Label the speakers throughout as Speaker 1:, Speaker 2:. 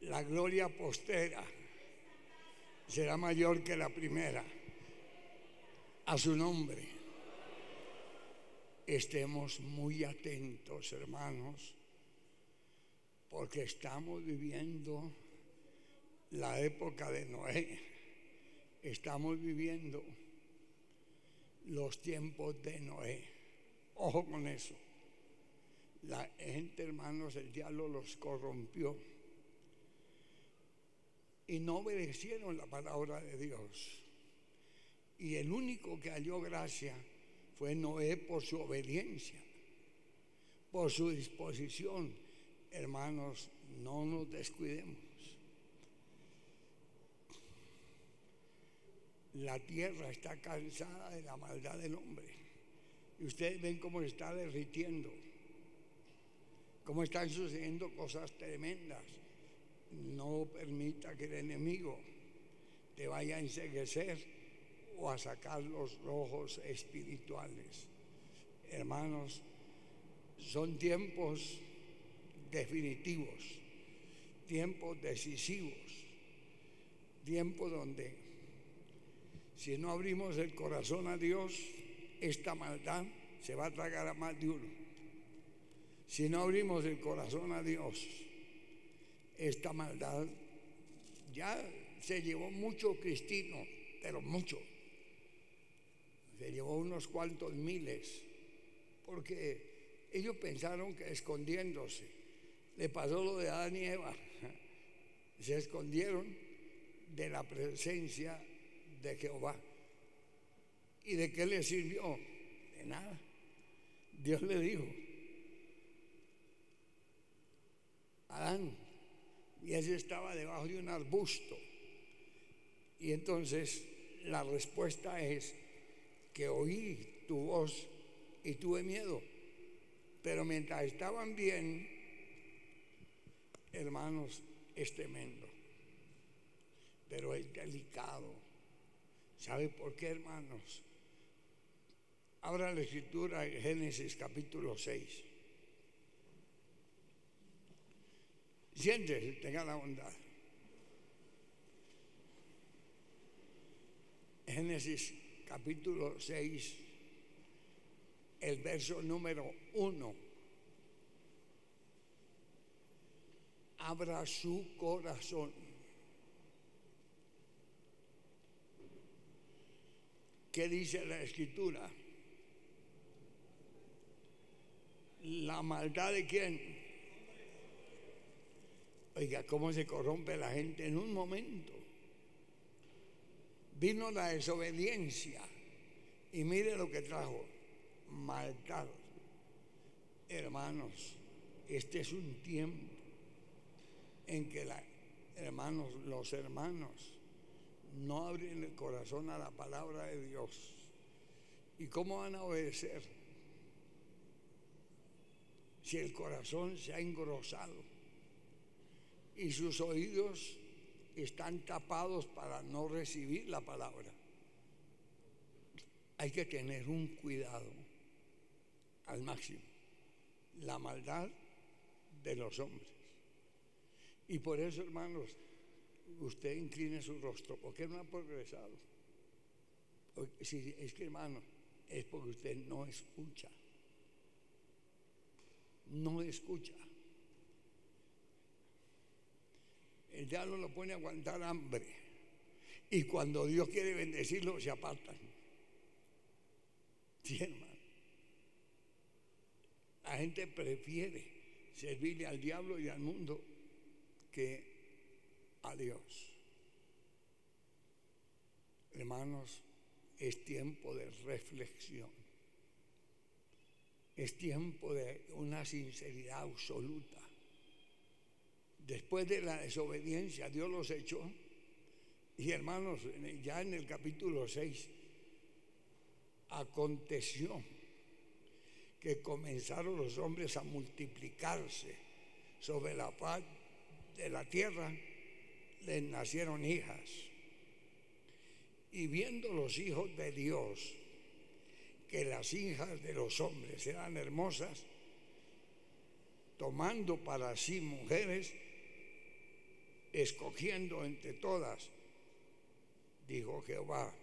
Speaker 1: la gloria postrera será mayor que la primera. A su nombre. Estemos muy atentos, hermanos, porque estamos viviendo la época de Noé. Estamos viviendo los tiempos de Noé. Ojo con eso. La gente, hermanos, el diablo los corrompió y no obedecieron la palabra de Dios. Y el único que halló gracia fue Noé por su obediencia, por su disposición. Hermanos, no nos descuidemos. La tierra está cansada de la maldad del hombre. Y ustedes ven cómo se está derritiendo, cómo están sucediendo cosas tremendas. No permita que el enemigo te vaya a enceguecer o a sacar los ojos espirituales. Hermanos, son tiempos definitivos, tiempos decisivos, tiempos donde si no abrimos el corazón a Dios, esta maldad se va a tragar a más de uno. Si no abrimos el corazón a Dios, esta maldad ya se llevó mucho cristino, pero mucho. Se llevó unos cuantos miles, porque ellos pensaron que escondiéndose, le pasó lo de Adán y Eva, se escondieron de la presencia de Jehová. ¿Y de qué le sirvió? De nada. Dios le dijo: Adán, y ese estaba debajo de un arbusto. Y entonces la respuesta es que oí tu voz y tuve miedo. Pero mientras estaban bien, hermanos, es tremendo. Pero es delicado. ¿Sabe por qué, hermanos? Abra la escritura en Génesis capítulo 6. Siéntese, tenga la bondad. Génesis capítulo 6, el verso número 1. Abra su corazón. ¿Qué dice la escritura? ¿La maldad de quién? Oiga, cómo se corrompe la gente en un momento. Vino la desobediencia y mire lo que trajo: maldad. Hermanos, este es un tiempo en que los hermanos no abren el corazón a la palabra de Dios. ¿Y cómo van a obedecer si el corazón se ha engrosado y sus oídos están tapados para no recibir la palabra? Hay que tener un cuidado al máximo. La maldad de los hombres. Y por eso, hermanos, usted incline su rostro. ¿Por qué no ha progresado? Si es que, hermano, es porque usted no escucha. No escucha. El diablo lo pone a aguantar hambre, y cuando Dios quiere bendecirlo se apartan. Sí, hermano. La gente prefiere servirle al diablo y al mundo que a Dios. Hermanos, es tiempo de reflexión. Es tiempo de una sinceridad absoluta. Después de la desobediencia, Dios los echó. Y hermanos, ya en el capítulo 6, aconteció que comenzaron los hombres a multiplicarse sobre la faz de la tierra, les nacieron hijas. Y viendo los hijos de Dios que las hijas de los hombres eran hermosas, tomando para sí mujeres, escogiendo entre todas, dijo Jehová,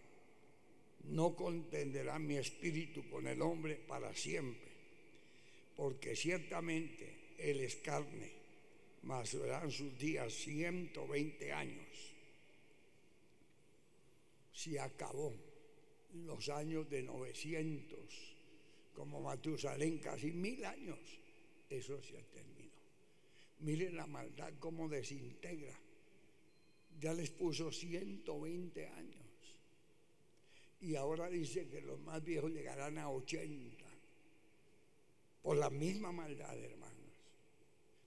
Speaker 1: no contenderá mi espíritu con el hombre para siempre, porque ciertamente él es carne, mas serán sus días 120 años. Se acabó los años de 900, como Matusalén, casi 1000 años, eso se terminó. Miren la maldad cómo desintegra. Ya les puso 120 años. Y ahora dice que los más viejos llegarán a 80. Por la misma maldad, hermanos.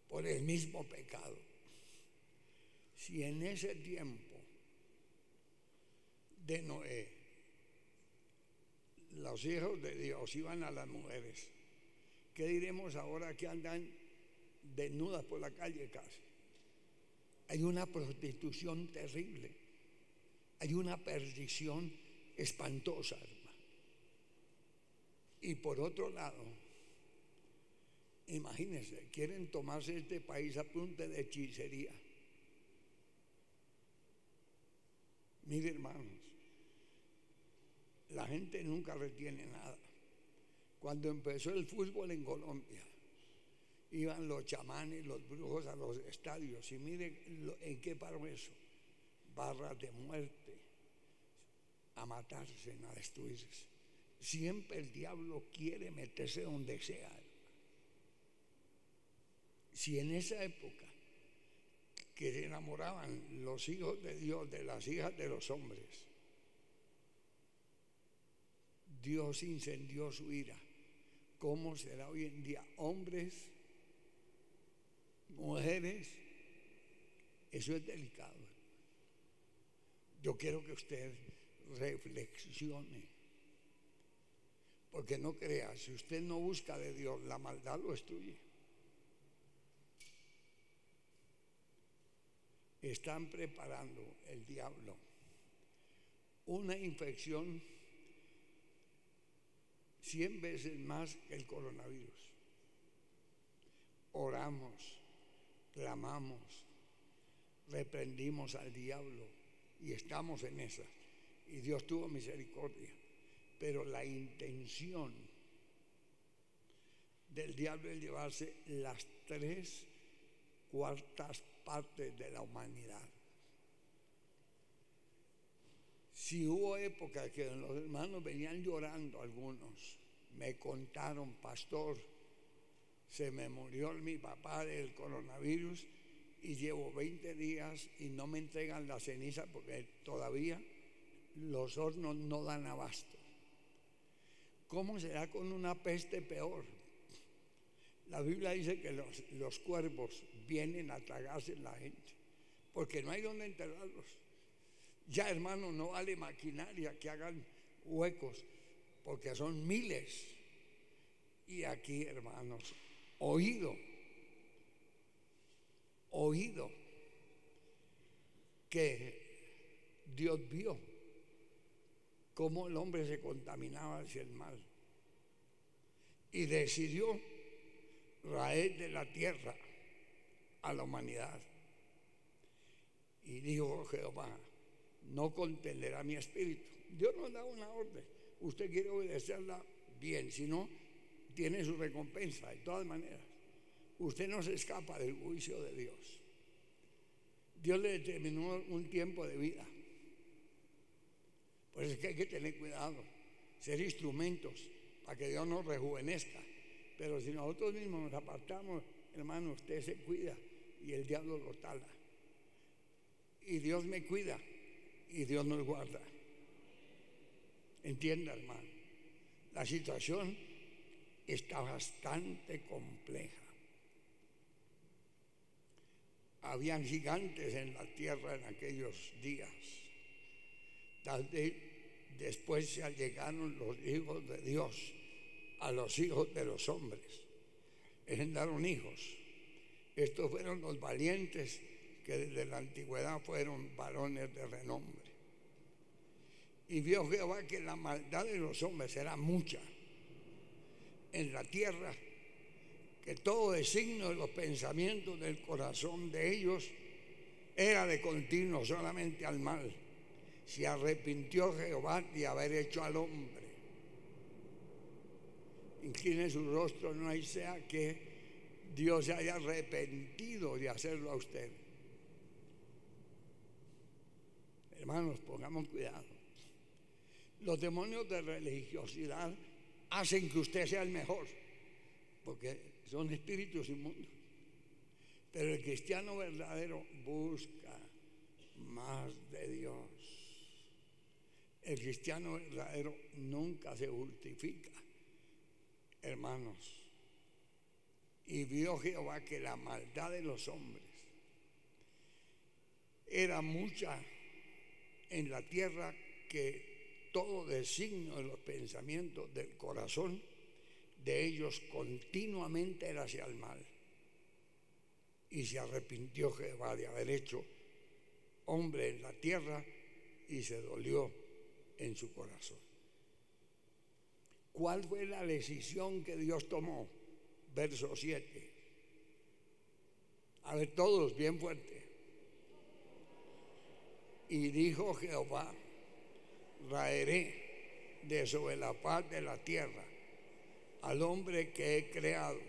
Speaker 1: Por el mismo pecado. Si en ese tiempo de Noé los hijos de Dios iban a las mujeres, ¿qué diremos ahora que andan desnudas por la calle casi? Hay una prostitución terrible, hay una perdición espantosa, hermano. Y por otro lado, imagínense, quieren tomarse este país a punta de hechicería. Mire, hermanos, la gente nunca retiene nada. Cuando empezó el fútbol en Colombia, iban los chamanes, los brujos a los estadios, y mire en qué paró eso: barras de muerte, a matarse, a destruirse. Siempre el diablo quiere meterse donde sea. Si en esa época que se enamoraban los hijos de Dios de las hijas de los hombres, Dios incendió su ira, ¿cómo será hoy en día? Hombres, mujeres, eso es delicado. Yo quiero que usted reflexione, porque no crea, si usted no busca de Dios, la maldad lo destruye. Están preparando el diablo una infección 100 veces más que el coronavirus. Oramos, clamamos, reprendimos al diablo y estamos en esa. Y Dios tuvo misericordia. Pero la intención del diablo es llevarse las 3/4 partes de la humanidad. Si hubo épocas que los hermanos venían llorando, algunos me contaron, pastor, se me murió mi papá del coronavirus y llevo 20 días y no me entregan la ceniza porque todavía los hornos no dan abasto. ¿Cómo será con una peste peor? La Biblia dice que los cuervos vienen a tragarse la gente porque no hay donde enterrarlos. Ya, hermano, no vale maquinaria que hagan huecos porque son miles. Y aquí, hermanos, oído que Dios vio cómo el hombre se contaminaba hacia el mal y decidió raer de la tierra a la humanidad. Y dijo Jehová, no contenderá mi espíritu. Dios nos da una orden, usted quiere obedecerla, bien, si no, tiene su recompensa. De todas maneras, usted no se escapa del juicio de Dios. Dios le determinó un tiempo de vida. Pues es que hay que tener cuidado, ser instrumentos para que Dios nos rejuvenezca. Pero si nosotros mismos nos apartamos, hermano, usted se cuida y el diablo lo tala. Y Dios me cuida y Dios nos guarda. Entienda, hermano, la situación está bastante compleja. Habían gigantes en la tierra en aquellos días. Tal vez después se allegaron los hijos de Dios a los hijos de los hombres. Engendraron hijos. Estos fueron los valientes que desde la antigüedad fueron varones de renombre. Y vio Jehová que la maldad de los hombres era mucha en la tierra, que todo designio de los pensamientos del corazón de ellos era de continuo solamente al mal. Se arrepintió Jehová de haber hecho al hombre. Incline su rostro, no hay sea que Dios se haya arrepentido de hacerlo a usted. Hermanos, pongamos cuidado. Los demonios de religiosidad hacen que usted sea el mejor, porque son espíritus inmundos. Pero el cristiano verdadero busca más de Dios. El cristiano verdadero nunca se justifica, hermanos. Y vio Jehová que la maldad de los hombres era mucha en la tierra, que todo designio de los pensamientos del corazón de ellos continuamente era hacia el mal. Y se arrepintió Jehová de haber hecho hombre en la tierra y se dolió en su corazón. ¿Cuál fue la decisión que Dios tomó? Verso 7. A ver, todos bien fuerte. Y dijo Jehová: raeré de sobre la faz de la tierra al hombre que he creado,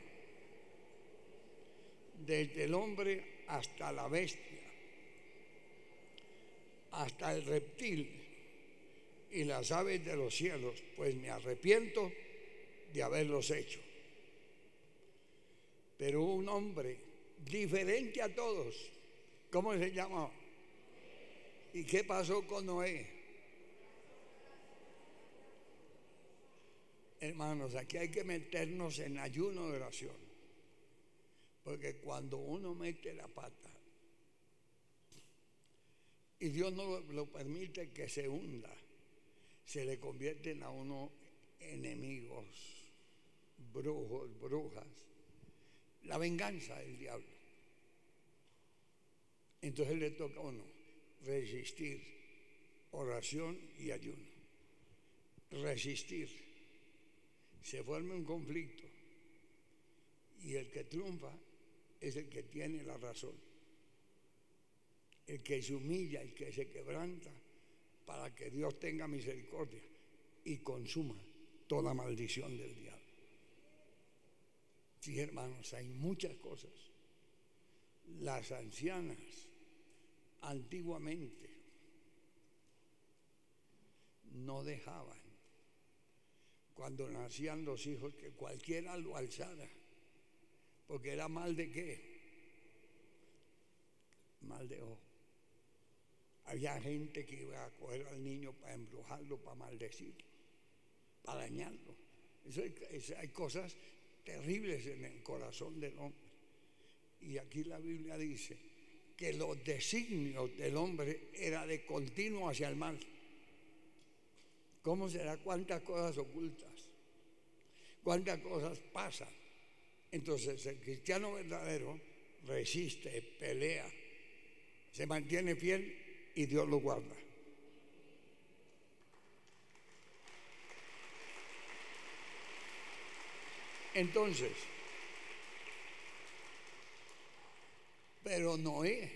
Speaker 1: desde el hombre hasta la bestia, hasta el reptil y las aves de los cielos, pues me arrepiento de haberlos hecho. Pero un hombre diferente a todos, ¿cómo se llama? ¿Y qué pasó con Noé? Hermanos, aquí hay que meternos en ayuno de oración, porque cuando uno mete la pata y Dios no lo permite que se hunda, se le convierten a uno enemigos, brujos, brujas, la venganza del diablo. Entonces le toca a uno resistir, oración y ayuno. Resistir. Se forma un conflicto y el que triunfa es el que tiene la razón, el que se humilla, el que se quebranta, para que Dios tenga misericordia y consuma toda maldición del diablo. Sí, hermanos, hay muchas cosas. Las ancianas antiguamente no dejaban, cuando nacían los hijos, que cualquiera lo alzara, porque era mal de qué, mal de ojo. Había gente que iba a coger al niño para embrujarlo, para maldecirlo, para dañarlo. Hay cosas terribles en el corazón del hombre. Y aquí la Biblia dice que los designios del hombre era de continuo hacia el mal. ¿Cómo será? ¿Cuántas cosas ocultas? ¿Cuántas cosas pasan? Entonces el cristiano verdadero resiste, pelea, se mantiene fiel y Dios lo guarda. Entonces, pero Noé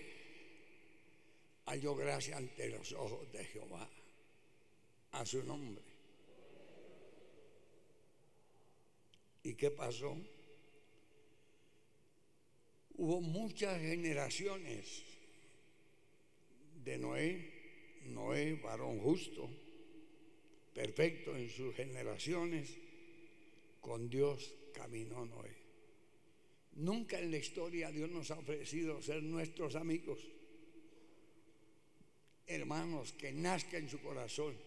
Speaker 1: halló gracia ante los ojos de Jehová, a su nombre. ¿Y qué pasó? Hubo muchas generaciones de Noé, varón justo, perfecto en sus generaciones, con Dios caminó Noé. Nunca en la historia Dios nos ha ofrecido ser nuestros amigos. Hermanos, que nazca en su corazón: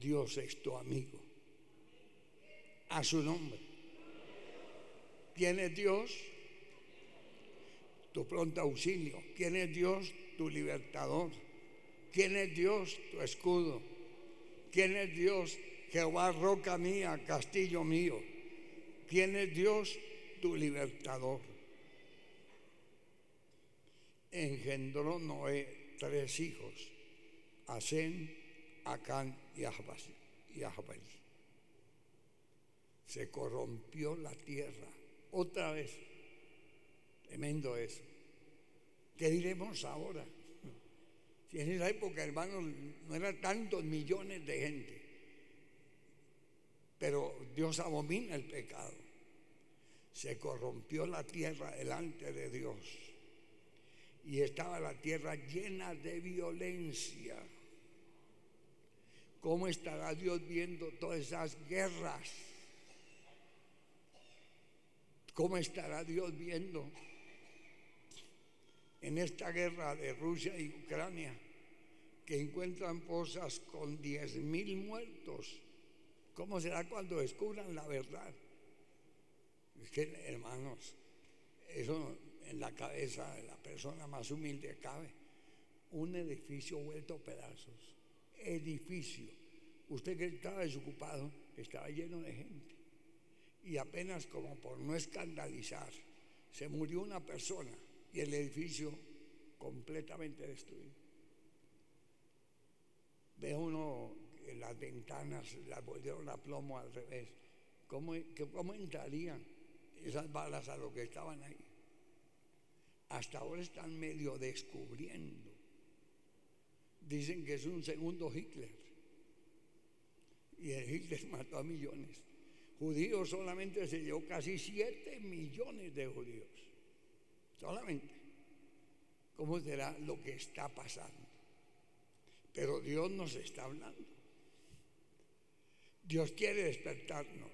Speaker 1: Dios es tu amigo. A su nombre. ¿Quién es Dios? Tu pronto auxilio. ¿Quién es Dios? Tu libertador. ¿Quién es Dios? Tu escudo. ¿Quién es Dios? Jehová, roca mía, castillo mío. ¿Quién es Dios? Tu libertador. Engendró Noé 3 hijos: a Sem, a Cam y a Jafet. Se corrompió la tierra otra vez. Tremendo eso. ¿Qué diremos ahora? Si en esa época, hermanos, no eran tantos millones de gente, pero Dios abomina el pecado. Se corrompió la tierra delante de Dios y estaba la tierra llena de violencia. ¿Cómo estará Dios viendo todas esas guerras? ¿Cómo estará Dios viendo en esta guerra de Rusia y Ucrania que encuentran fosas con 10,000 muertos? ¿Cómo será cuando descubran la verdad? Es que, hermanos, eso en la cabeza de la persona más humilde cabe. Un edificio vuelto a pedazos. Edificio. Usted que estaba desocupado, estaba lleno de gente. Y apenas, como por no escandalizar, se murió una persona y el edificio completamente destruido. Ve uno que las ventanas las volvieron a plomo al revés. ¿Cómo entrarían esas balas a lo que estaban ahí? Hasta ahora están medio descubriendo. Dicen que es un segundo Hitler. Y el Hitler mató a millones. Judíos solamente se llevó casi 7 millones de judíos. Solamente. ¿Cómo será lo que está pasando? Pero Dios nos está hablando. Dios quiere despertarnos.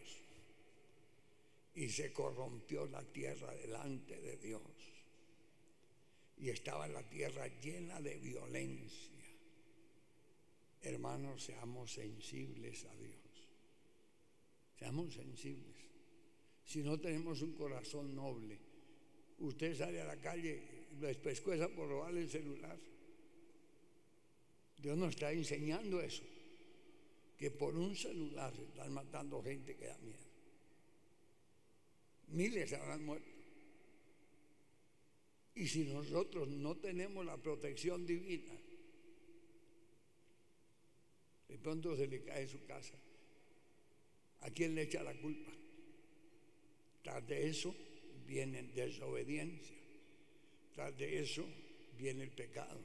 Speaker 1: Y se corrompió la tierra delante de Dios. Y estaba la tierra llena de violencia. Hermanos, seamos sensibles a Dios. Seamos sensibles. Si no tenemos un corazón noble, usted sale a la calle y lo pescueza por robarle el celular. Dios nos está enseñando eso, que por un celular se están matando gente que da miedo. Miles habrán muerto. Y si nosotros no tenemos la protección divina, de pronto se le cae su casa. ¿A quién le echa la culpa? Tras de eso viene desobediencia. Tras de eso viene el pecado.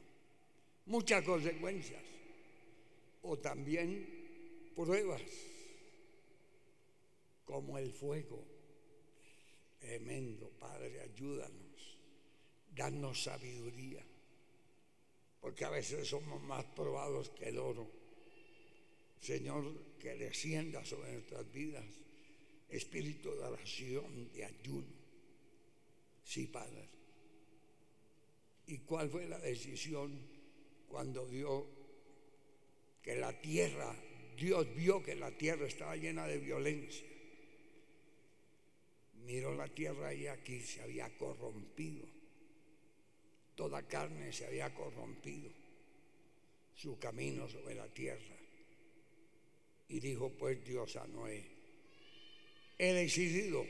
Speaker 1: Muchas consecuencias. O también pruebas, como el fuego. Tremendo, Padre, ayúdanos. Danos sabiduría. Porque a veces somos más probados que el oro. Señor, que descienda sobre nuestras vidas espíritu de oración, de ayuno. Sí, Padre. ¿Y cuál fue la decisión cuando Dios vio que la tierra estaba llena de violencia? Miró la tierra y aquí se había corrompido. Toda carne se había corrompido. Su camino sobre la tierra. Y dijo pues Dios a Noé: he decidido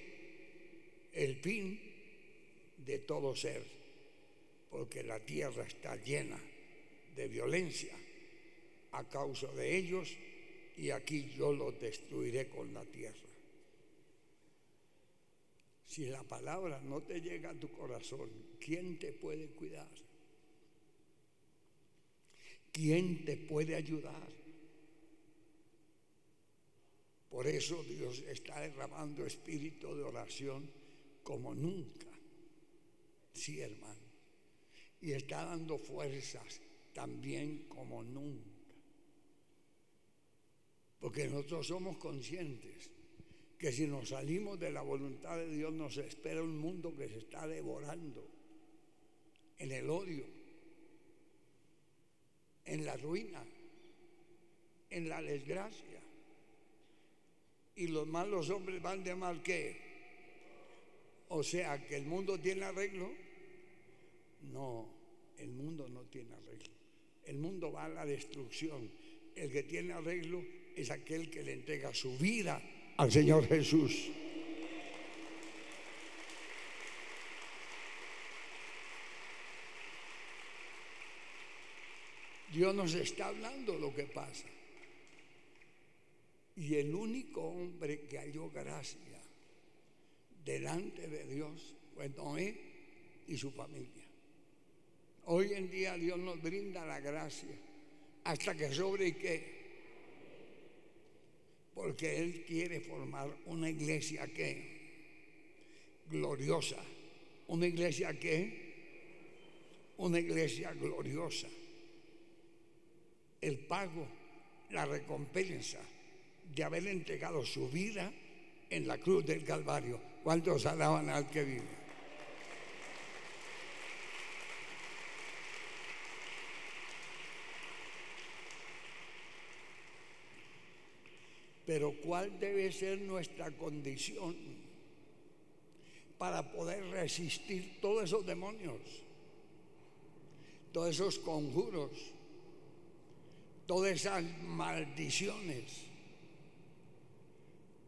Speaker 1: el fin de todo ser, porque la tierra está llena de violencia a causa de ellos, y aquí yo los destruiré con la tierra. Si la palabra no te llega a tu corazón, ¿quién te puede cuidar? ¿Quién te puede ayudar? Por eso Dios está derramando espíritu de oración como nunca. Sí, hermano. Y está dando fuerzas también como nunca. Porque nosotros somos conscientes que si nos salimos de la voluntad de Dios nos espera un mundo que se está devorando en el odio, en la ruina, en la desgracia. Y los malos hombres van de mal ¿qué? O sea, que el mundo tiene arreglo. No, el mundo no tiene arreglo. El mundo va a la destrucción. El que tiene arreglo es aquel que le entrega su vida al Señor Jesús. Dios nos está hablando lo que pasa. Y el único hombre que halló gracia delante de Dios fue Noé y su familia. Hoy en día Dios nos brinda la gracia hasta que sobre y qué. Porque Él quiere formar una iglesia que gloriosa. ¿Una iglesia qué? Una iglesia gloriosa. El pago, la recompensa de haber entregado su vida en la cruz del Calvario. ¿Cuántos alaban al que vive? Pero ¿cuál debe ser nuestra condición para poder resistir todos esos demonios, todos esos conjuros, todas esas maldiciones?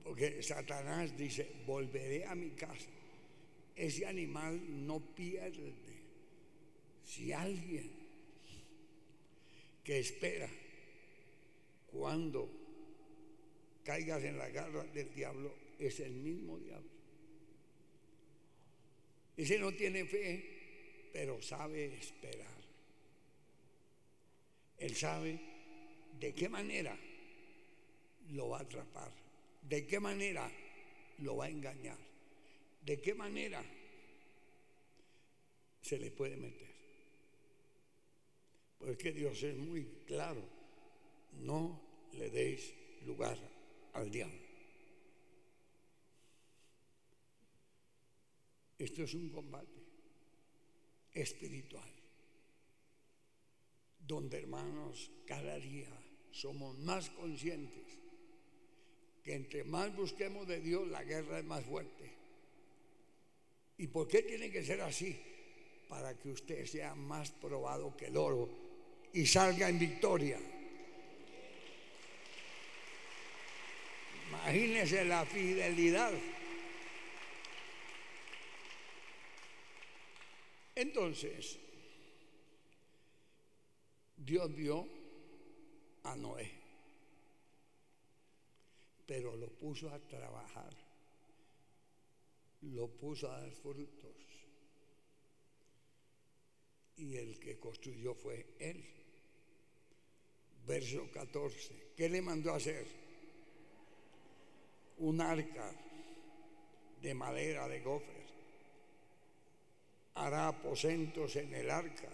Speaker 1: Porque Satanás dice, volveré a mi casa. Ese animal no pierde. Si alguien que espera cuando caigas en la garra del diablo, es el mismo diablo. Ese no tiene fe, pero sabe esperar. Él sabe de qué manera lo va a atrapar, de qué manera lo va a engañar, de qué manera se le puede meter. Porque Dios es muy claro, no le deis lugar al diablo. Esto es un combate espiritual, donde, hermanos, cada día somos más conscientes que entre más busquemos de Dios, la guerra es más fuerte. ¿Y por qué tiene que ser así? Para que usted sea más probado que el oro y salga en victoria. Imagínese la fidelidad. Entonces, Dios vio a Noé, pero lo puso a trabajar, lo puso a dar frutos. Y el que construyó fue él. Verso 14. ¿Qué le mandó a hacer? Un arca de madera de gofer. Hará aposentos en el arca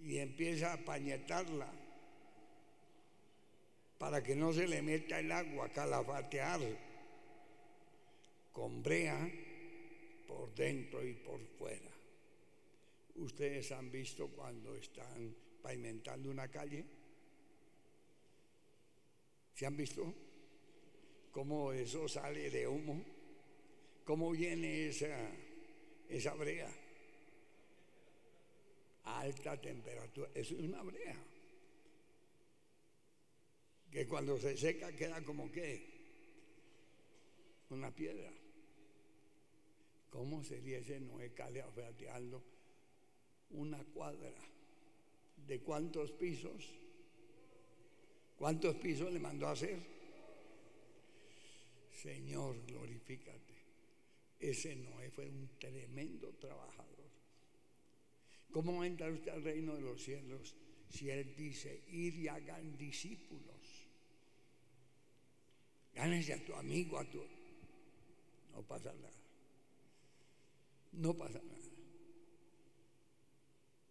Speaker 1: y empieza a pañetarla para que no se le meta el agua, calafatear con brea por dentro y por fuera. Ustedes han visto cuando están pavimentando una calle. ¿Se han visto cómo eso sale de humo? ¿Cómo viene esa brea? A alta temperatura. Eso es una brea que cuando se seca queda como que una piedra. ¿Cómo sería ese Noé calafateando una cuadra? ¿De cuántos pisos? ¿Cuántos pisos le mandó a hacer? Señor, glorifícate. Ese Noé fue un tremendo trabajador. ¿Cómo va a entrar usted al reino de los cielos si Él dice, ir y hagan discípulos? Gánese a tu amigo, no pasa nada. No pasa nada.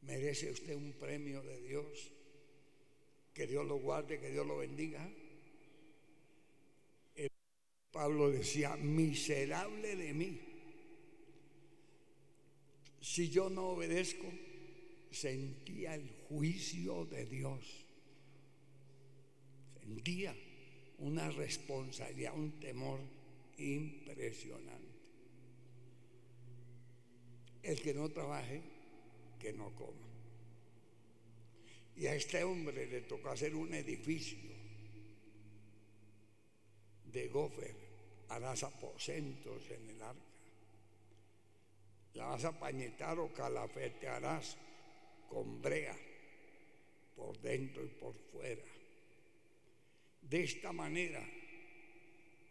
Speaker 1: ¿Merece usted un premio de Dios? Que Dios lo guarde, que Dios lo bendiga. Pablo decía, miserable de mí, si yo no obedezco. Sentía el juicio de Dios, sentía una responsabilidad, un temor impresionante. El que no trabaje, que no coma. Y a este hombre le tocó hacer un edificio de gofer. Harás aposentos en el arca. La vas a pañetar o calafetearás con brea por dentro y por fuera. De esta manera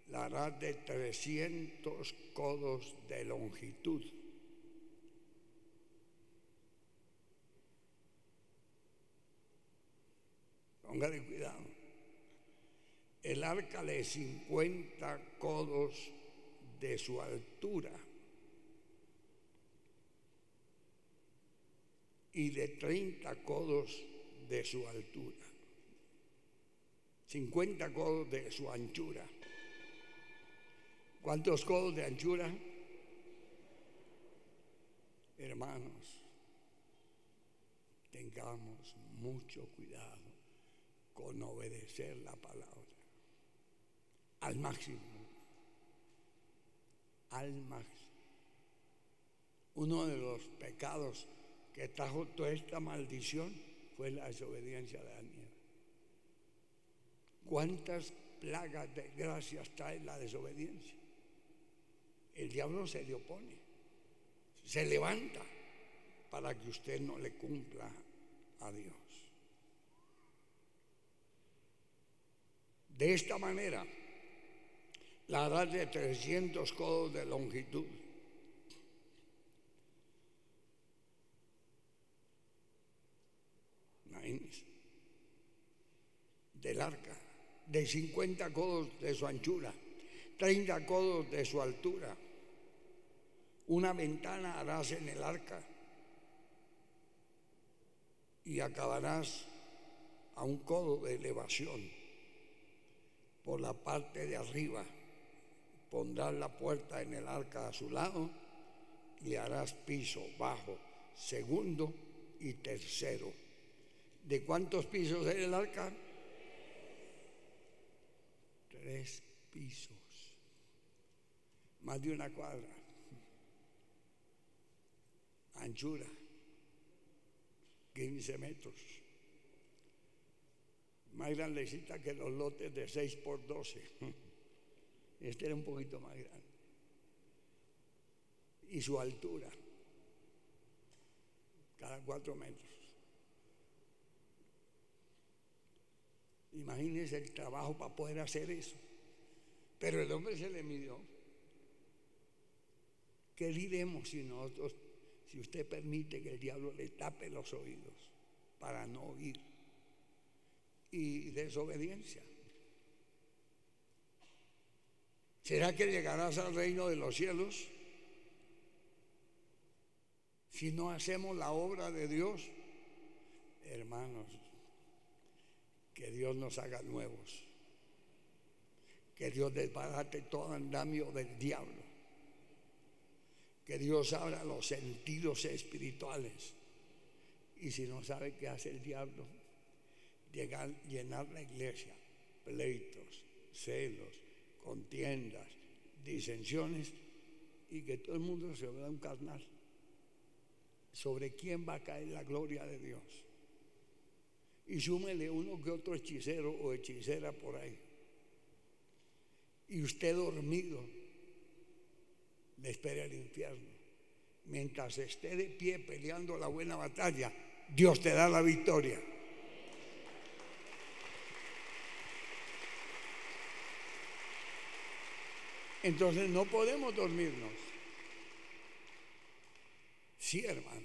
Speaker 1: la harás de 300 codos de longitud póngale cuidado. El arca de 50 codos de su altura y de 30 codos de su altura. 50 codos de su anchura. ¿Cuántos codos de anchura? Hermanos, tengamos mucho cuidado con obedecer la palabra al máximo, al máximo. Uno de los pecados que trajo toda esta maldición fue la desobediencia de Daniel. ¿Cuántas plagas de desgracias trae la desobediencia? El diablo se le opone, se levanta para que usted no le cumpla a Dios. De esta manera, la harás de 300 codos de longitud. Imagínense. Del arca, de 50 codos de su anchura, 30 codos de su altura. Una ventana harás en el arca y acabarás a un codo de elevación. Por la parte de arriba pondrás la puerta en el arca a su lado y le harás piso, bajo, segundo y tercero. ¿De cuántos pisos es el arca? 3 pisos, más de una cuadra, anchura 15 metros, más grandecita que los lotes de 6 por 12. Este era un poquito más grande. Y su altura, cada 4 metros. Imagínense el trabajo para poder hacer eso. Pero el hombre se le midió. ¿Qué diremos si nosotros, si usted permite que el diablo le tape los oídos para no oír? Y desobediencia. ¿Será que llegarás al reino de los cielos si no hacemos la obra de Dios? Hermanos, que Dios nos haga nuevos, que Dios desbarate todo andamio del diablo, que Dios abra los sentidos espirituales. Y si no sabe qué hace el diablo, llenar la iglesia, pleitos, celos, contiendas, disensiones, y que todo el mundo se vea un carnal. ¿Sobre quién va a caer la gloria de Dios? Y súmele uno que otro hechicero o hechicera por ahí. Y usted dormido le espera el infierno. Mientras esté de pie peleando la buena batalla, Dios te da la victoria. Entonces no podemos dormirnos. Sí, hermanos.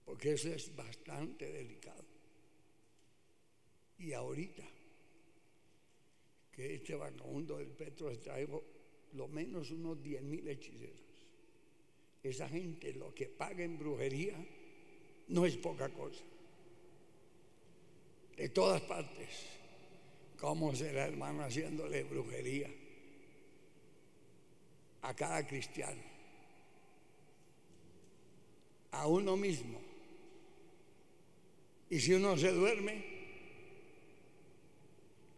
Speaker 1: Porque eso es bastante delicado. Y ahorita que este vagabundo del Petro se trajo lo menos unos 10,000 hechiceros. Esa gente lo que paga en brujería no es poca cosa. De todas partes. ¿Cómo será, hermano, haciéndole brujería a cada cristiano? A uno mismo. Y si uno se duerme,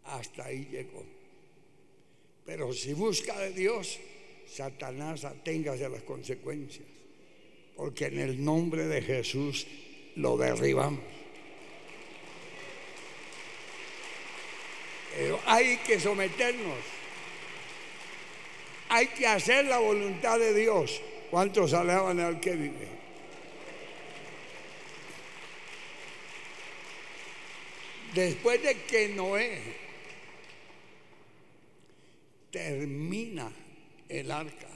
Speaker 1: hasta ahí llegó. Pero si busca de Dios, Satanás aténgase a las consecuencias, porque en el nombre de Jesús lo derribamos. Pero hay que someternos, hay que hacer la voluntad de Dios. ¿Cuántos alaban al que vive? Después de que Noé termina el arca,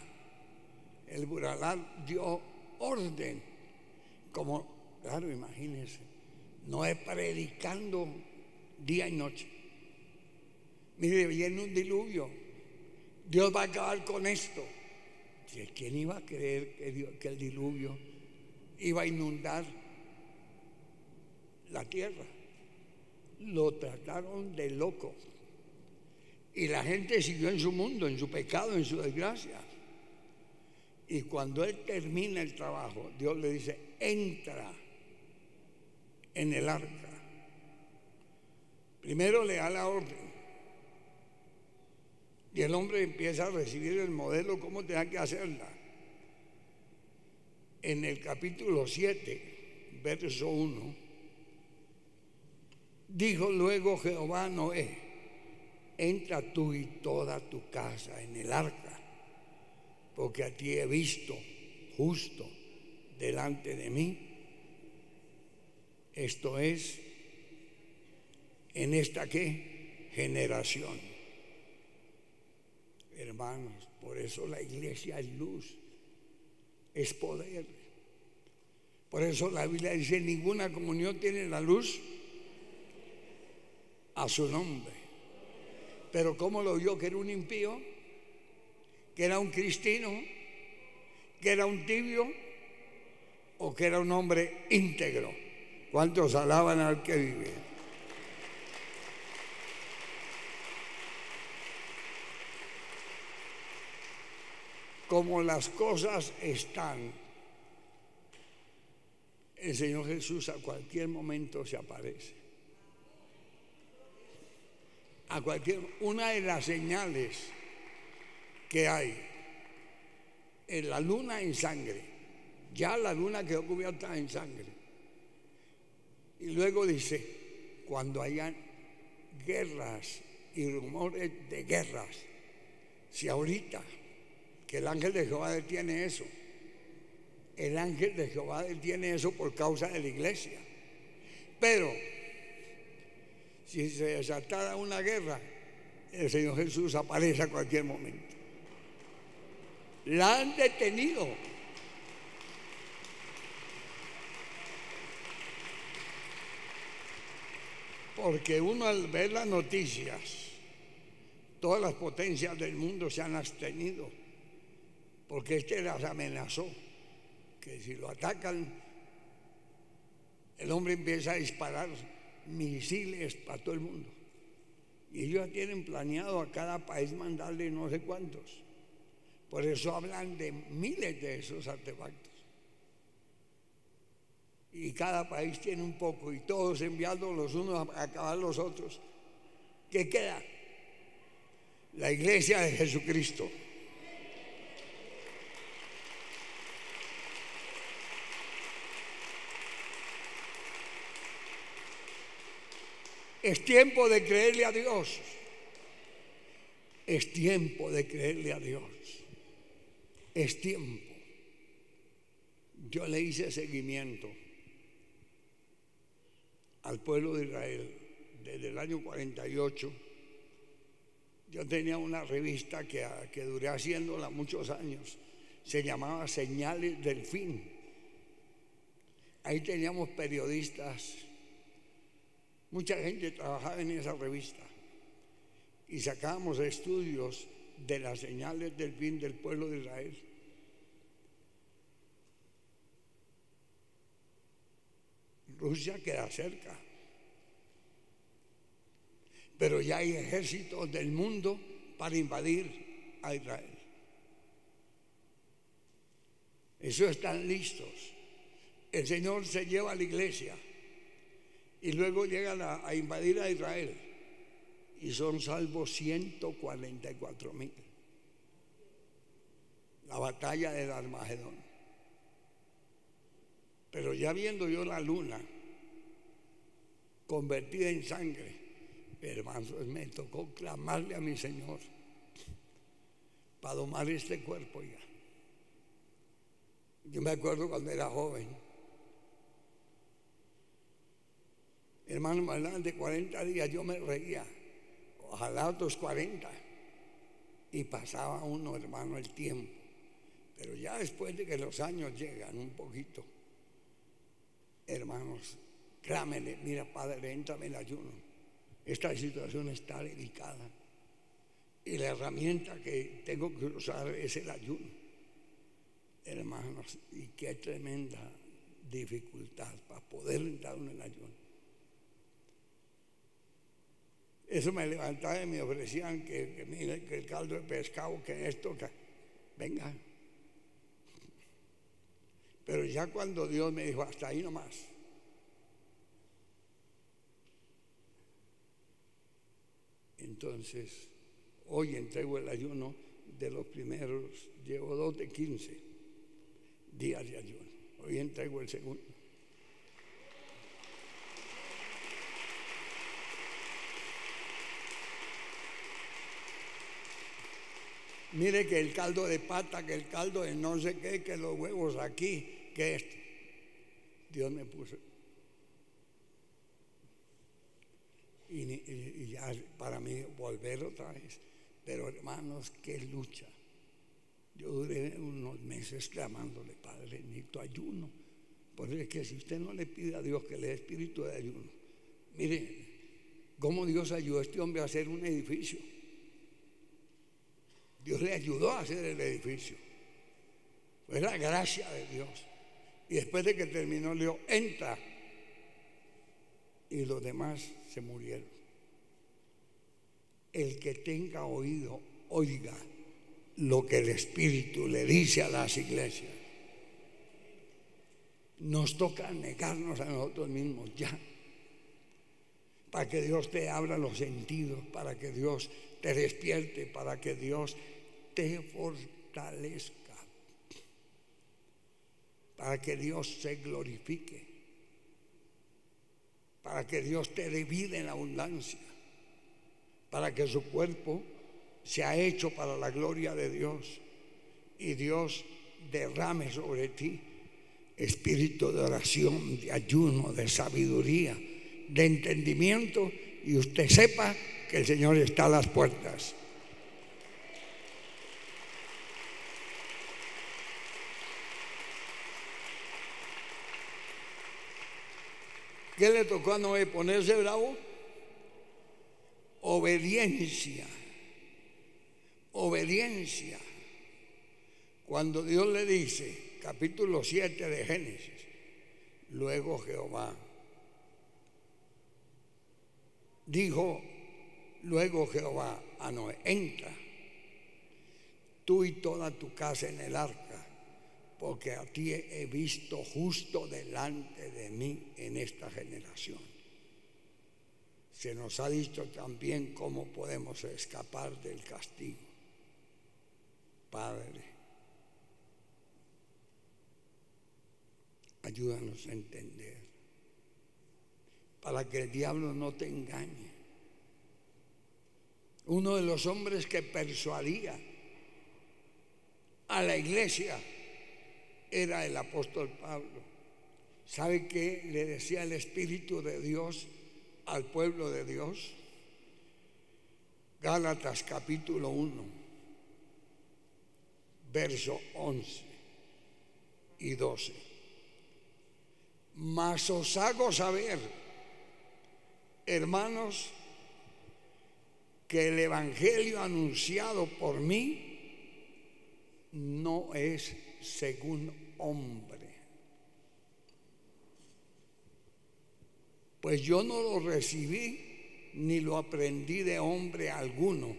Speaker 1: el Buralá dio orden, como Claro, imagínense. No es predicando día y noche. Mire, viene un diluvio. Dios va a acabar con esto. ¿Quién iba a creer que el diluvio iba a inundar la tierra? Lo trataron de loco. Y la gente siguió en su mundo, en su pecado, en su desgracia. Y cuando él termina el trabajo, Dios le dice: entra en el arca. Primero le da la orden. Y el hombre empieza a recibir el modelo, cómo tenía que hacerla. En el capítulo 7, verso 1, dijo luego Jehová a Noé: entra tú y toda tu casa en el arca, porque a ti he visto justo delante de mí. Esto es, en esta ¿qué? Generación. Hermanos, por eso la iglesia es luz, es poder. Por eso la Biblia dice: ninguna comunión tiene la luz a su nombre. Pero ¿cómo lo vio? ¿Que era un impío? ¿Que era un cristino? ¿Que era un tibio? ¿O que era un hombre íntegro? ¿Cuántos alaban al que vive? Como las cosas están, el Señor Jesús a cualquier momento se aparece. Una de las señales que hay en la luna en sangre, ya la luna quedó cubierta en sangre. Y luego dice: cuando hayan guerras y rumores de guerras. Si ahorita que el ángel de Jehová detiene eso, el ángel de Jehová detiene eso por causa de la iglesia. Pero si se desatara una guerra, el Señor Jesús aparece a cualquier momento. La han detenido. Porque uno, al ver las noticias, todas las potencias del mundo se han abstenido, porque este las amenazó, que si lo atacan, el hombre empieza a disparar misiles para todo el mundo. Y ellos ya tienen planeado a cada país mandarle no sé cuántos. Por eso hablan de miles de esos artefactos. Y cada país tiene un poco, y todos enviando los unos a acabar los otros. ¿Qué queda? La iglesia de Jesucristo. Es tiempo de creerle a Dios. Es tiempo de creerle a Dios. Es tiempo. Yo le hice seguimiento al pueblo de Israel desde el año 48. Yo tenía una revista que duré haciéndola muchos años. Se llamaba Señales del Fin. Ahí teníamos periodistas. Mucha gente trabajaba en esa revista y sacábamos estudios de las señales del fin del pueblo de Israel. Rusia queda cerca, pero ya hay ejércitos del mundo para invadir a Israel. Eso están listos. El Señor se lleva a la iglesia y luego llegan a invadir a Israel y son salvos 144,000. La batalla del Armagedón. Pero ya viendo yo la luna convertida en sangre, hermanos, me tocó clamarle a mi Señor para domar este cuerpo ya. Yo me acuerdo cuando era joven, hermano, más de 40 días yo me reía, ojalá otros 40, y pasaba uno, hermano, el tiempo. Pero ya después de que los años llegan un poquito, hermanos, clámele, mira Padre, éntrame el ayuno. Esta situación está delicada y la herramienta que tengo que usar es el ayuno, hermanos, y qué tremenda dificultad para poder entrar en el ayuno. Eso me levantaba y me ofrecían que mire, que el caldo de pescado, que esto, que venga. Pero ya cuando Dios me dijo, hasta ahí nomás. Entonces, hoy entrego el ayuno de los primeros, llevo 2 de 15 días de ayuno. Hoy entrego el segundo. Mire que el caldo de pata, que el caldo de no sé qué, que los huevos aquí, que esto. Dios me puso. Y ya para mí volver otra vez. Pero hermanos, qué lucha. Yo duré unos meses clamándole, Padre, necesito ayuno. Porque es que si usted no le pide a Dios que le dé espíritu de ayuno, mire cómo Dios ayudó a este hombre a hacer un edificio. Dios le ayudó a hacer el edificio. Fue la gracia de Dios. Y después de que terminó, le dijo, entra. Y los demás se murieron. El que tenga oído, oiga lo que el Espíritu le dice a las iglesias. Nos toca negarnos a nosotros mismos ya, para que Dios te abra los sentidos, para que Dios te despierte, para que Dios te fortalezca, para que Dios se glorifique, para que Dios te dé vida en abundancia, para que su cuerpo sea hecho para la gloria de Dios y Dios derrame sobre ti espíritu de oración, de ayuno, de sabiduría, de entendimiento, y usted sepa que el Señor está a las puertas. ¿Qué le tocó a Noé? ¿Ponerse bravo? Obediencia. Obediencia. Cuando Dios le dice, capítulo 7 de Génesis, luego Jehová dijo, luego Jehová a Noé, entra tú y toda tu casa en el arca, porque a ti he visto justo delante de mí en esta generación. Se nos ha dicho también cómo podemos escapar del castigo. Padre, ayúdanos a entender, para que el diablo no te engañe. Uno de los hombres que persuadía a la iglesia era el apóstol Pablo. ¿Sabe qué le decía el Espíritu de Dios al pueblo de Dios? Gálatas capítulo 1, verso 11 y 12. Mas os hago saber, hermanos, que el evangelio anunciado por mí no es según hombre. Pues yo no lo recibí ni lo aprendí de hombre alguno,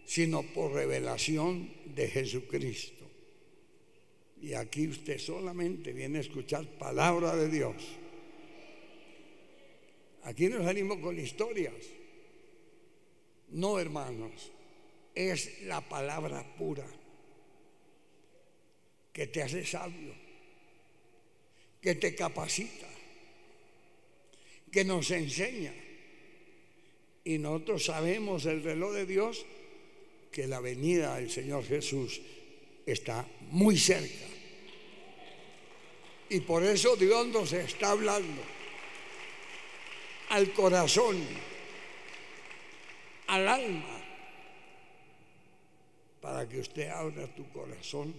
Speaker 1: sino por revelación de Jesucristo. Y aquí usted solamente viene a escuchar palabra de Dios. Aquí no salimos con historias. No, hermanos, es la palabra pura que te hace sabio, que te capacita, que nos enseña. Y nosotros sabemos el reloj de Dios, que la venida del Señor Jesús está muy cerca. Y por eso Dios nos está hablando al corazón, al alma, para que usted abra tu corazón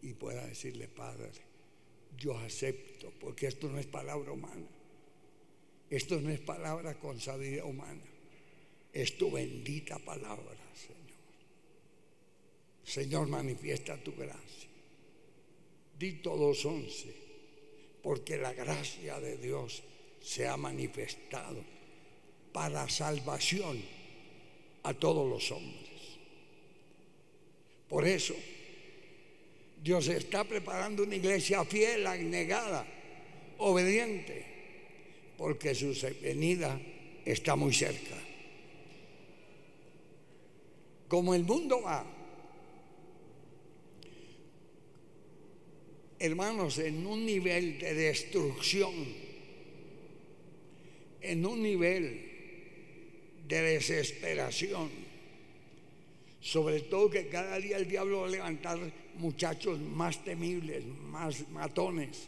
Speaker 1: y pueda decirle, Padre, yo acepto, porque esto no es palabra humana, esto no es palabra con sabiduría humana, es tu bendita palabra, Señor. Señor, manifiesta tu gracia. Di todos 11, porque la gracia de Dios se ha manifestado para salvación a todos los hombres. Por eso Dios está preparando una iglesia fiel, abnegada, obediente, porque su venida está muy cerca. Como el mundo va, hermanos, en un nivel de destrucción, en un nivel de desesperación, sobre todo que cada día el diablo va a levantar muchachos más temibles, más matones,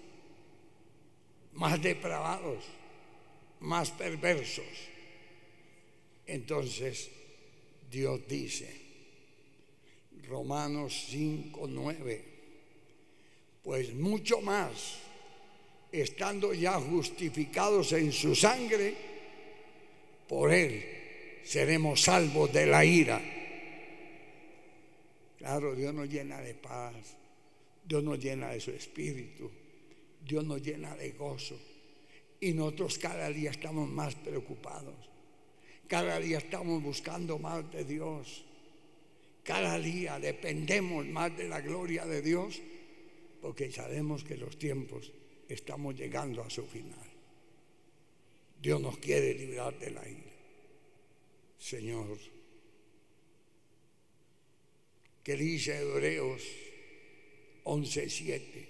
Speaker 1: más depravados, más perversos. Entonces Dios dice, Romanos 5:9, pues mucho más, estando ya justificados en su sangre, por él seremos salvos de la ira. Claro, Dios nos llena de paz, Dios nos llena de su espíritu, Dios nos llena de gozo. Y nosotros cada día estamos más preocupados, cada día estamos buscando más de Dios, cada día dependemos más de la gloria de Dios, porque sabemos que los tiempos estamos llegando a su final. Dios nos quiere librar de la ira. Señor, que dice Hebreos 11:7,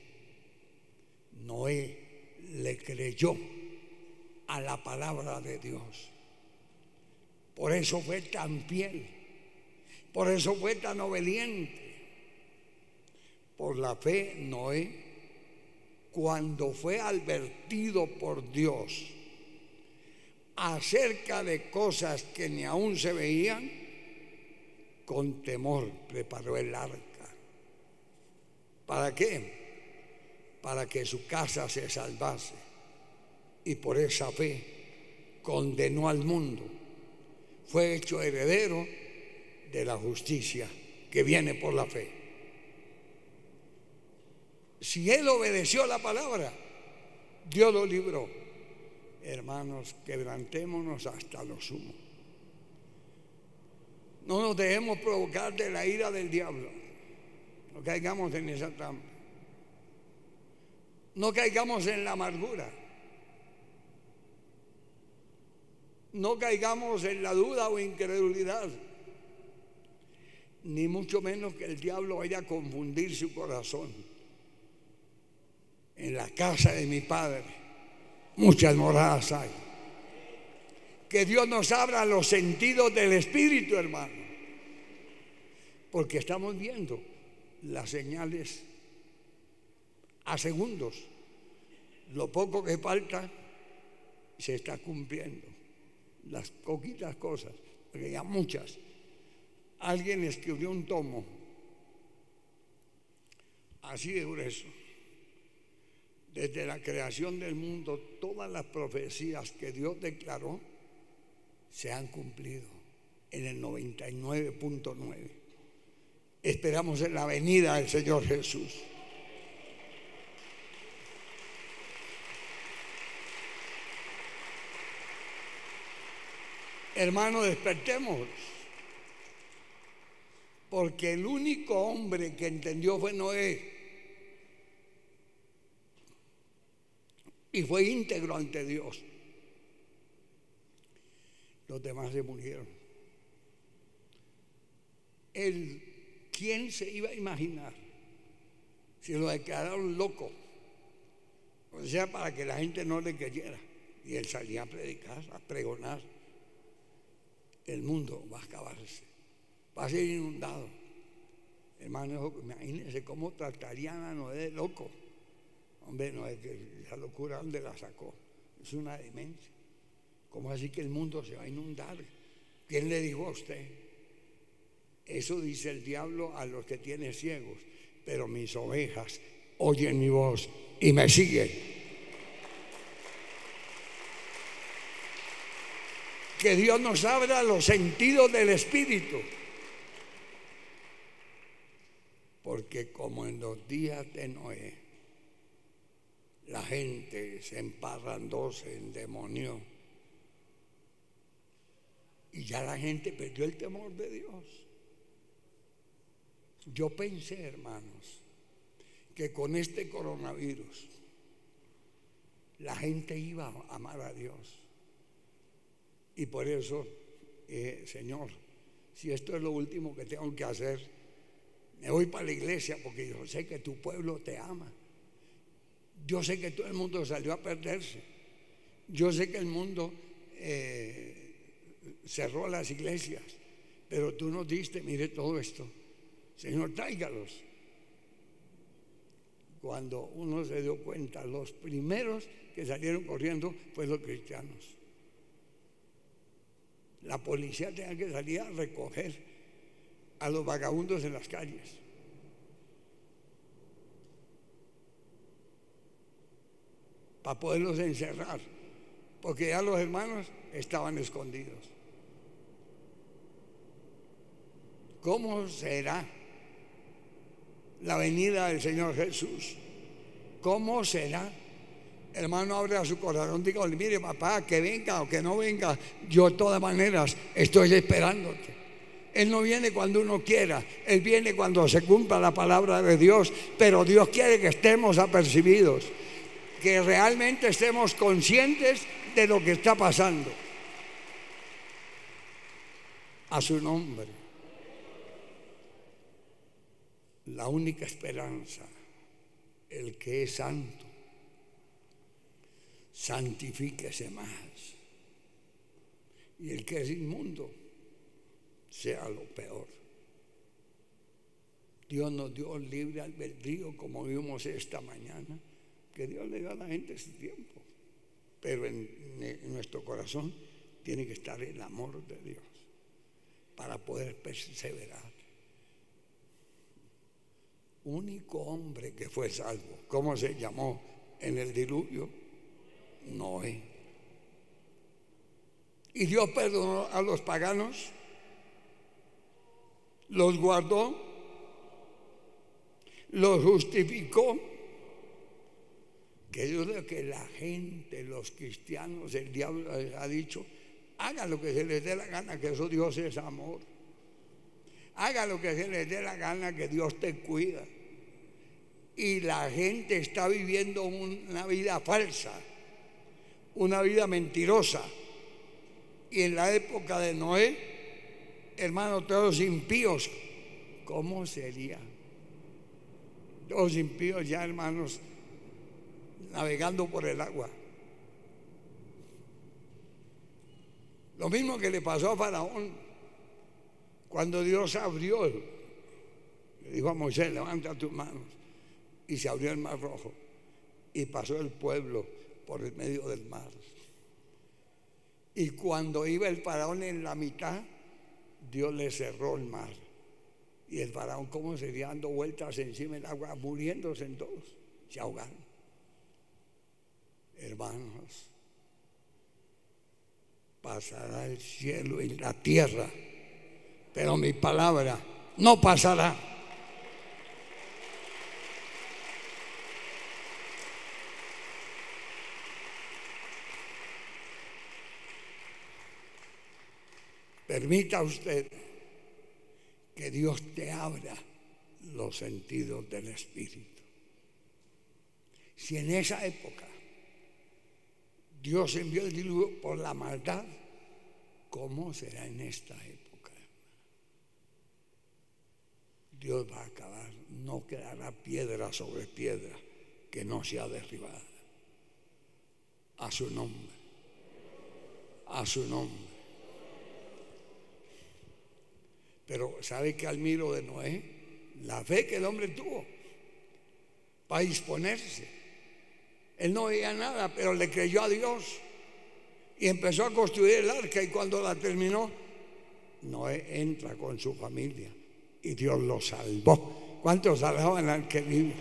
Speaker 1: Noé le creyó a la palabra de Dios. Por eso fue tan fiel, por eso fue tan obediente. Por la fe, Noé, cuando fue advertido por Dios acerca de cosas que ni aún se veían, con temor preparó el arca. ¿Para qué? Para que su casa se salvase. Y por esa fe condenó al mundo. Fue hecho heredero de la justicia que viene por la fe. Si él obedeció la palabra, Dios lo libró. Hermanos, quebrantémonos hasta lo sumo. No nos dejemos provocar de la ira del diablo. No caigamos en esa trampa. No caigamos en la amargura. No caigamos en la duda o incredulidad. Ni mucho menos que el diablo vaya a confundir su corazón. En la casa de mi Padre muchas moradas hay. Que Dios nos abra los sentidos del Espíritu, hermano, porque estamos viendo las señales a segundos. Lo poco que falta se está cumpliendo. Las poquitas cosas, porque ya muchas. Alguien escribió un tomo así de grueso. Desde la creación del mundo, todas las profecías que Dios declaró se han cumplido en el 99.9. Esperamos en la venida del Señor Jesús. Hermano, despertemos, porque el único hombre que entendió fue Noé, y fue íntegro ante Dios. Los demás se murieron. ¿Quién se iba a imaginar si lo declararon loco? O sea, para que la gente no le creyera. Y él salía a predicar, a pregonar. El mundo va a acabarse, va a ser inundado. Hermano, imagínense cómo tratarían a Noé de loco. Hombre, no es que esa locura, ¿dónde la sacó? Es una demencia. ¿Cómo así que el mundo se va a inundar? ¿Quién le dijo a usted? Eso dice el diablo a los que tienen ciegos. Pero mis ovejas oyen mi voz y me siguen. Que Dios nos abra los sentidos del Espíritu. Porque como en los días de Noé, la gente se emparrandó, se endemonió. Y ya la gente perdió el temor de Dios. Yo pensé, hermanos, que con este coronavirus la gente iba a amar a Dios. Y por eso, Señor, si esto es lo último que tengo que hacer, me voy para la iglesia porque yo sé que tu pueblo te ama. Yo sé que todo el mundo salió a perderse. Yo sé que el mundo cerró las iglesias, pero tú nos diste, mire todo esto, Señor, tráigalos. Cuando uno se dio cuenta, los primeros que salieron corriendo fueron los cristianos. La policía tenía que salir a recoger a los vagabundos en las calles. Para poderlos encerrar, porque ya los hermanos estaban escondidos. ¿Cómo será la venida del Señor Jesús? ¿Cómo será? Hermano, abre a su corazón, dígale, mire papá, que venga o que no venga, yo de todas maneras estoy esperándote. Él no viene cuando uno quiera, Él viene cuando se cumpla la palabra de Dios, pero Dios quiere que estemos apercibidos, que realmente estemos conscientes de lo que está pasando. A su nombre. La única esperanza, el que es santo, santifíquese más. Y el que es inmundo, sea lo peor. Dios nos dio libre albedrío, como vimos esta mañana, que Dios le da a la gente ese tiempo. Pero en nuestro corazón tiene que estar el amor de Dios para poder perseverar. Único hombre que fue salvo, ¿cómo se llamó en el diluvio? Noé. Y Dios perdonó a los paganos, los guardó, los justificó. Que yo creo que la gente, los cristianos, el diablo les ha dicho, hagan lo que se les dé la gana, que eso Dios es amor. Haga lo que se les dé la gana, que Dios te cuida. Y la gente está viviendo una vida falsa, una vida mentirosa. Y en la época de Noé, hermanos, todos impíos, ¿cómo sería? Todos impíos ya, hermanos, navegando por el agua. Lo mismo que le pasó a Faraón cuando Dios abrió, le dijo a Moisés, levanta tus manos, y se abrió el mar rojo y pasó el pueblo por el medio del mar. Y cuando iba el faraón en la mitad, Dios le cerró el mar. Y el faraón, ¿cómo sería? Dando vueltas encima del agua, muriéndose en todos, se ahogaron. Hermanos, pasará el cielo y la tierra, pero mi palabra no pasará. Permita usted que Dios te abra los sentidos del Espíritu. Si en esa época Dios envió el diluvio por la maldad, ¿cómo será en esta época? Dios va a acabar, no quedará piedra sobre piedra que no sea derribada. A su nombre, a su nombre. Pero ¿sabe qué admiro de Noé? La fe que el hombre tuvo para disponerse. Él no veía nada, pero le creyó a Dios y empezó a construir el arca, y cuando la terminó, Noé entra con su familia y Dios lo salvó. ¿Cuántos alaban al que vive?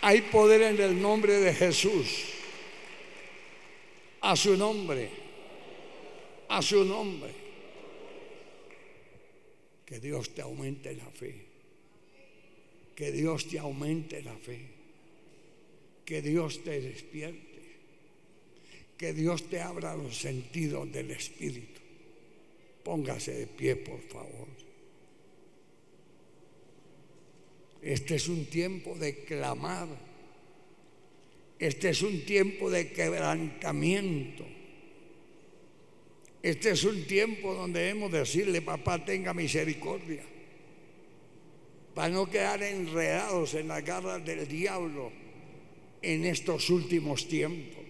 Speaker 1: Hay poder en el nombre de Jesús. A su nombre. A su nombre. Que Dios te aumente la fe. Que Dios te aumente la fe. Que Dios te despierte. Que Dios te abra los sentidos del Espíritu. Póngase de pie, por favor. Este es un tiempo de clamar. Este es un tiempo de quebrantamiento. Este es un tiempo donde debemos decirle: papá, tenga misericordia, para no quedar enredados en las garras del diablo en estos últimos tiempos,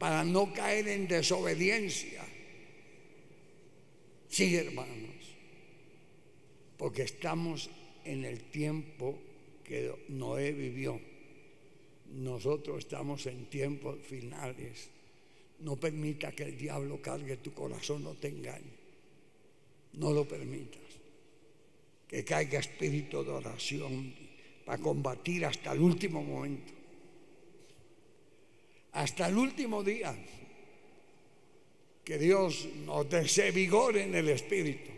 Speaker 1: para no caer en desobediencia. Sí, hermanos, porque estamos en el tiempo que Noé vivió. Nosotros estamos en tiempos finales. No permita que el diablo cargue tu corazón, no te engañe. No lo permitas. Que caiga espíritu de oración para combatir hasta el último momento, hasta el último día. Que Dios nos dé vigor en el espíritu.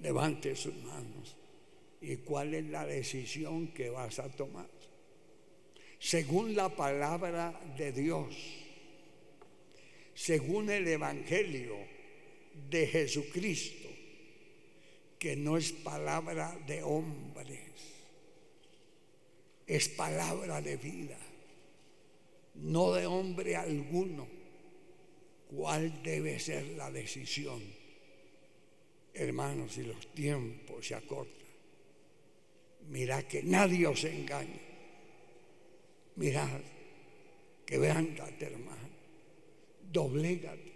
Speaker 1: Levante sus manos. ¿Y cuál es la decisión que vas a tomar? Según la palabra de Dios, según el Evangelio de Jesucristo, que no es palabra de hombres, es palabra de vida, no de hombre alguno. ¿Cuál debe ser la decisión? Hermanos, si los tiempos se acortan, mirad que nadie os engañe. Mirad, quebrántate, hermano, doblégate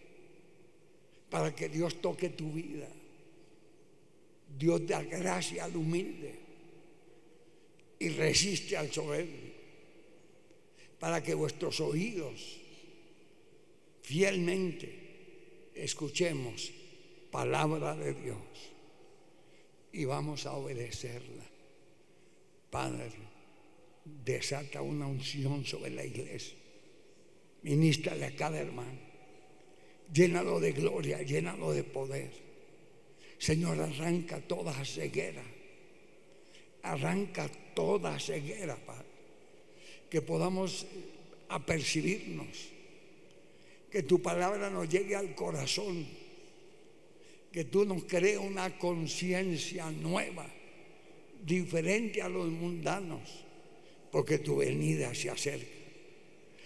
Speaker 1: para que Dios toque tu vida. Dios da gracia al humilde y resiste al soberbio, para que vuestros oídos fielmente escuchemos palabra de Dios y vamos a obedecerla. Padre, desata una unción sobre la iglesia. Ministrale a cada hermano. Llénalo de gloria, llénalo de poder. Señor, arranca toda ceguera. Arranca toda ceguera, Padre. Que podamos apercibirnos. Que tu palabra nos llegue al corazón. Que tú nos crees una conciencia nueva, diferente a los mundanos, porque tu venida se acerca.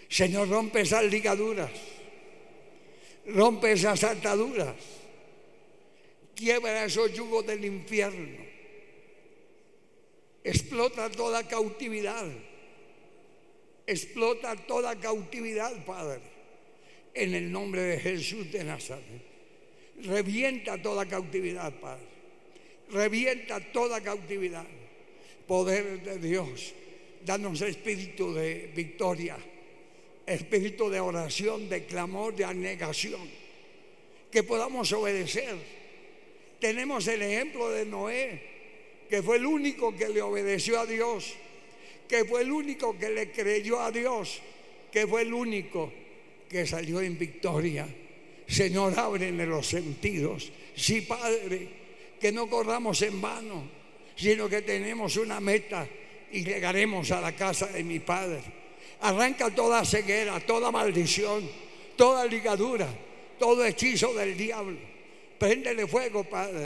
Speaker 1: Señor, rompe esas ligaduras, rompe esas ataduras, quiebra esos yugos del infierno, explota toda cautividad, Padre, en el nombre de Jesús de Nazaret. Revienta toda cautividad, Padre. Revienta toda cautividad. Poder de Dios, danos espíritu de victoria, espíritu de oración, de clamor, de abnegación, que podamos obedecer. Tenemos el ejemplo de Noé, que fue el único que le obedeció a Dios, que fue el único que le creyó a Dios, que fue el único que salió en victoria. Señor, ábrele los sentidos. Sí, Padre, que no corramos en vano, sino que tenemos una meta y llegaremos a la casa de mi Padre. Arranca toda ceguera, toda maldición, toda ligadura, todo hechizo del diablo. Préndele fuego, Padre.